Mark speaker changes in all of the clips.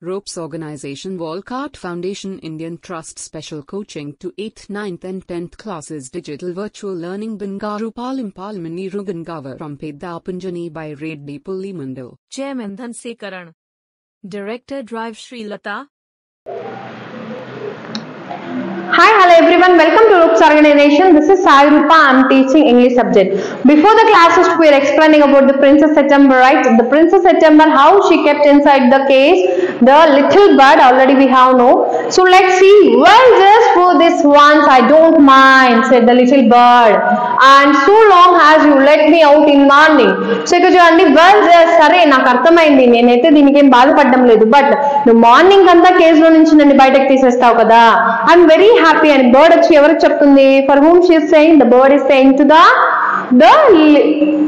Speaker 1: Ropes Organization Walcott Foundation Indian Trust Special Coaching to 8th, 9th and 10th classes Digital Virtual Learning Bangaru Palim Rugangavar from Pedapunjani by Reddy Pullimandal.
Speaker 2: Chairman Dhanse Karan. Director Drive Sri Lata.
Speaker 3: Hi, hello everyone. Welcome to Ropes Organization. This is Sai Rupa. I am teaching English subject. Before the classes, we are explaining about the Princess September, right? The Princess September, how she kept inside the cage the little bird. Already we have know. So let's see. Well, just for this once, I don't mind, said the little bird. And so long as you let me out in morning. So ఇక్కడ చూడండి, well, just సరే నాకు అర్థమైంది, నేనైతే దీనికి ఏం బాధపడడం లేదు, బట్ నువ్వు మార్నింగ్ అంతా కేజ్ లో నుంచి నన్ను బయటకు తీసేస్తావు కదా. ఐఎమ్ వెరీ హ్యాపీ అని బర్డ్ వచ్చి ఎవరికి చెప్తుంది? For whom she is saying? The bird is saying to the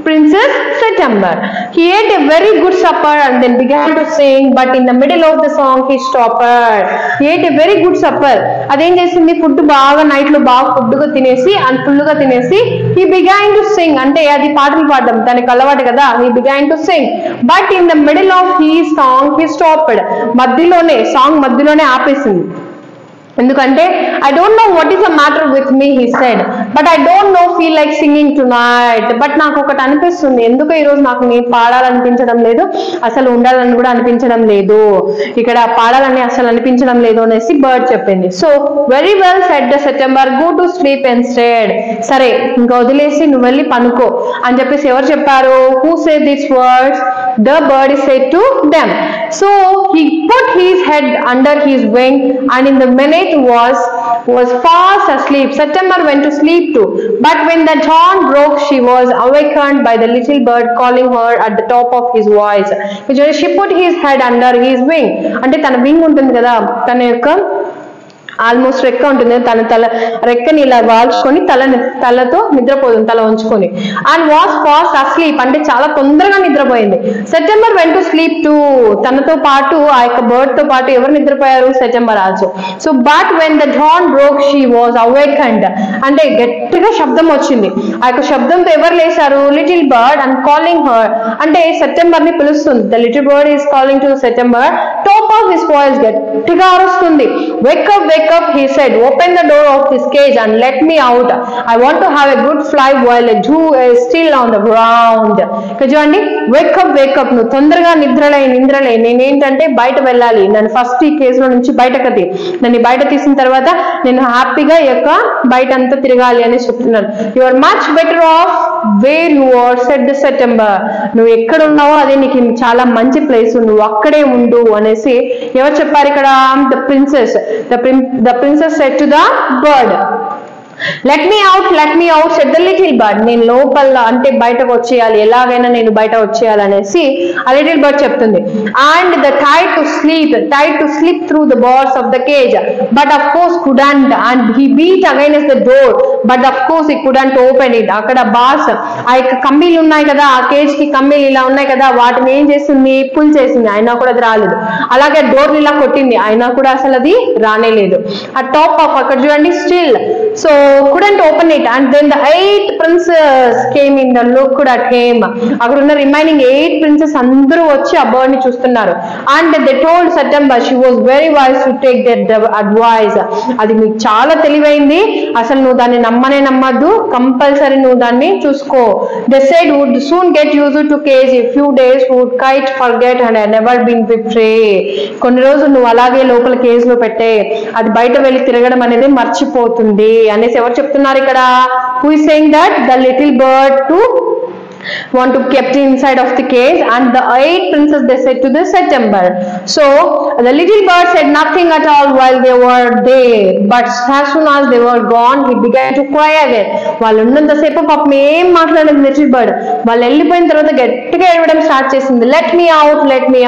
Speaker 3: Princess September. He ate a very good supper and then began to sing, but in the middle of the song he stopped. He ate a very good supper. అదేం చేసింది? Food బాగా night లో బాగా ఫుడ్గా తినేసి and ఫుల్గా తినేసి he began to sing, అంటే అది పాటలు పాడడం దానికి అలవాటు కదా. he began to sing, but in the middle of his song he stopped. మధ్యలోనే సాంగ్ మధ్యలోనే ఆపేసింది. ఎందుకంటే I don't know what is the matter with me, he said, but I don't know feel like singing tonight. But నాకు ఒకటి అనిపిస్తుంది, ఎందుకు ఈరోజు నాకు నేను పాడాలనిపించడం లేదు, అసలు ఉండాలని కూడా అనిపించడం లేదు, ఇక్కడ పాడాలని అసలు అనిపించడం లేదు అనేసి బర్డ్ చెప్పింది. So very well said the September, go to sleep instead. సరే ఇంకా వదిలేసి నువ్వు వెళ్ళి పనుకో అని చెప్పేసి ఎవరు చెప్పారు? Who said this words? The bird is said to them. So he put his head under his wing and in the minute was fast asleep. September went to sleep too. But when the dawn broke, she was awakened by the little bird calling her at the top of his voice. She put his head under his wing. అంటే తన wing ఉంటుంది కదా, తన యొక్క almost రెక్క ఉంటుంది, తల రెక్కని ఇలా వాల్చుకొని తలతో నిద్రపోతుంది, తల ఉంచుకొని. అండ్ వాస్ ఫాస్ట్ అస్లీప్, అంటే చాలా తొందరగా నిద్రపోయింది. September went to sleep too, తనతో పాటు ఆ యొక్క బర్డ్ తో పాటు ఎవరు నిద్రపోయారు? September also. So but when the dawn broke she was awakened, అంటే గట్టిగా శబ్దం వచ్చింది. ఆ యొక్క శబ్దంతో ఎవరు లేసారు? Little bird and calling her, అంటే సెప్టెంబర్ ని పిలుస్తుంది. The little bird is calling to September, top of his voice, గట్టిగా అరుస్తుంది. Wake up, wake up, he said, open the door of this cage and let me out. I want to have a good fly while a dew is still on the ground. చూడండి, wake up, నువ్వు తొందరగా నిద్రలే, నేనేంటంటే బయట వెళ్ళాలి, నన్ను first ఈ కేసులో నుంచి బయటకు తీ, నన్ను బయట తీసిన తర్వాత నేను హ్యాపీగా యొక్క బయట అంతా తిరగాలి అని చెప్తున్నాను. You are much better off where you are, said the September. నువ్వు ఎక్కడ ఉన్నావో అదే నీకు చాలా మంచి ప్లేస్, నువ్వు అక్కడే ఉండు అనేసి ఎవరు చెప్పారు ఇక్కడ? The princess. The princess said to the bird, let me out, said the little bird. నేను లోపల అంటే బయటకు వచ్చేయాలి, ఎలాగైనా నేను బయట వచ్చేయాలి అనేసి ఆ లిటిల్ బర్డ్ చెప్తుంది. And the tried to slip through the bars of the cage, but of course couldn't, and he beat against the door, but of course he couldn't open it. అక్కడ బార్స్, ఆ యొక్క కమ్మీలు ఉన్నాయి కదా, ఆ cage కి కమ్మీలు ఇలా ఉన్నాయి కదా, వాటిని ఏం చేసింది? పుల్ చేసింది, అయినా కూడా అది రాలేదు. అలాగే డోర్ ఇలా కొట్టింది, అయినా కూడా అసలు అది రానేలేదు. ఆ టాప్ ఆఫ్, అక్కడ చూడండి, still, so couldn't open it. And then the 8th princess came in, the looked at him. అక్కడ ఉన్న రిమైనింగ్ 8 princess అందరూ వచ్చి ఆ బర్డ్ ని చూస్తున్నారు. And they told September she was very wise to take their advice. అది నీకు చాలా తెలివైంది, అసలు నువ్వు దాన్ని నమ్మద్దు, కంపల్సరీ నువ్వు దాన్ని చూసుకో. They said would soon get used to cage, a few days would quite forget and had never been free. కొన్ని రోజులు నువ్వు అలాగే లోపల కేజ్ లో పెట్టే, అది బయట వెళ్ళి తిరగడం అనేది మర్చిపోతుంది అనేసి ఎవరు చెప్తున్నారు ఇక్కడ? Who is saying that? The little bird to want to kept inside of the cage, and the 8 princess they said to the September. So the little bird said nothing at all while they were there, but as soon as they were gone he began to cry again. వాళ్ళు ఉన్నంతసేపు పాపం ఏం మాట్లాడలేదు little bird, వాళ్ళు వెళ్ళిపోయిన తర్వాత గట్టిగా ఏడవడం స్టార్ట్ చేసింది. let me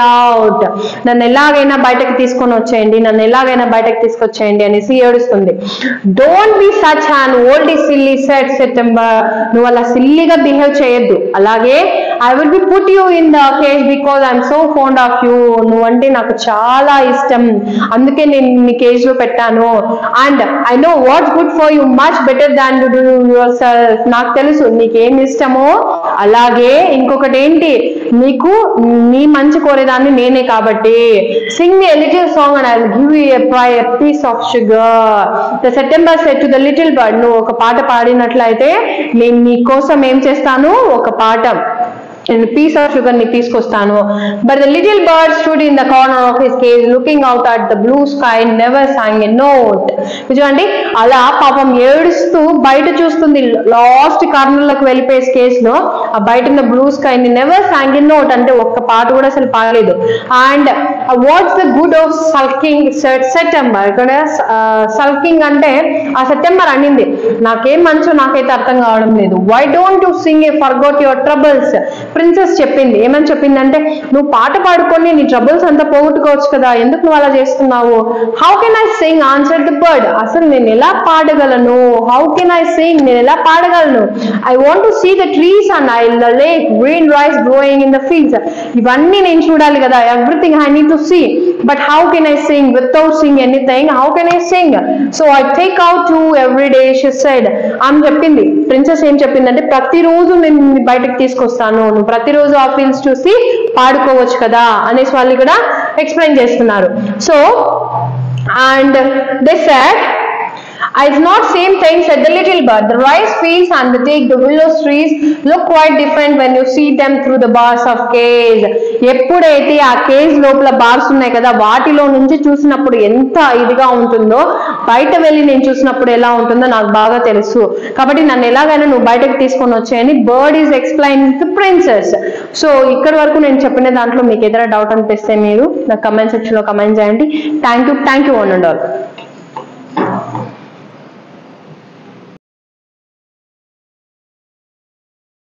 Speaker 3: out, నన్ను ఎలాగైనా బయటకు తీసుకొని వచ్చేయండి అనేసి ఏడుస్తుంది. don't be such an old silly, said September. నువ్వు అలా సిల్లీగా బిహేవ్ చేయొద్దు, అలాగే I will be put you in the cage because I'm so fond of you. నువ్వంటే నాకు చాలా ఇష్టం, అందుకే నేను నీ కేజ్ లో పెట్టాను. And I know what's good for you much better than to do your self. నాకు తెలుసు నీకేం ఇష్టమో, అలాగే ఇంకొకటి ఏంటి, నీకు నీ మంచి కోరేదాన్ని నేనే కాబట్టి. Sing me a little song and I will give you a piece of sugar. The September said to the little bird, నువ్వు ఒక పాట పాడినట్లయితే నేను నీ కోసం ఏం చేస్తాను, ఒక పాట piece of sugar ni తీసుకొస్తాను. But the little bird stood in the corner of his cage looking out at the blue sky and never sang a note. చూడండి, అలా పాపం ఏడుస్తూ బయట చూస్తుంది, లాస్ట్ కార్నర్ లకు వెళ్ళిపోయే కేజ్ లో ఆ బయట ఉన్న బ్లూ స్కై ని నెవర్ sang a note, అంటే ఒక్క పాట కూడా అసలు పాడలేదు. And what's the good of sulking September. ఇక్కడ సల్కింగ్ అంటే ఆ సెప్టెంబర్ అనింది, నాకేం మంచో నాకైతే అర్థం కావడం లేదు. Why don't you sing a forgot your troubles. Princess చెప్పింది, ఏమని చెప్పిందంటే, నువ్వు పాట పాడుకొని నీ ట్రబుల్స్ అంతా పోగొట్టుకోవచ్చు కదా, ఎందుకు నువ్వు అలా చేస్తున్నావు. How can I sing answer the bird. అసలు నేను ఎలా పాడగలను, హౌ కెన్ ఐ సింగ్, నేను ఎలా పాడగలను. I want to see the trees and I the lake green rice growing in the fields. ఇవన్నీ నేను చూడాలి కదా, everything I need to see. But how can I sing without sing anything, how can I sing. So I take out you every day she said. ఆమె చెప్పింది, princess ఏం చెప్పిందంటే, ప్రతిరోజు నేను బయటకు తీసుకొస్తాను, నువ్వు ప్రతిరోజు ఆ ఫీల్డ్స్ చూసి పాడుకోవచ్చు కదా అనేసి వాళ్ళు కూడా ఎక్స్ప్లెయిన్ చేస్తున్నారు. So and they said, it's not same thing, said the little bird. The rice fields and the willow trees look quite different when you see them through the bars of cage. ఎప్పుడైతే ఆ cage లోపల bars ఉన్నాయి కదా, వాటిలో నుంచి చూసినప్పుడు ఎంత ఇదిగా ఉంటుందో, బయట వెళ్ళి నేను చూసినప్పుడు ఎలా ఉంటుందో నాకు బాగా తెలుసు, కాబట్టి నన్ను ఎలాగైనా నువ్వు బయటకు తీసుకొని వచ్చాయని bird is explain to princess. So ఇక్కడ వరకు నేను చెప్పిన దాంట్లో మీకు ఏదైనా డౌట్ అనిపిస్తే మీరు నా కమెంట్ సెక్షన్ లో కమెంట్ చేయండి. Thank you one and all.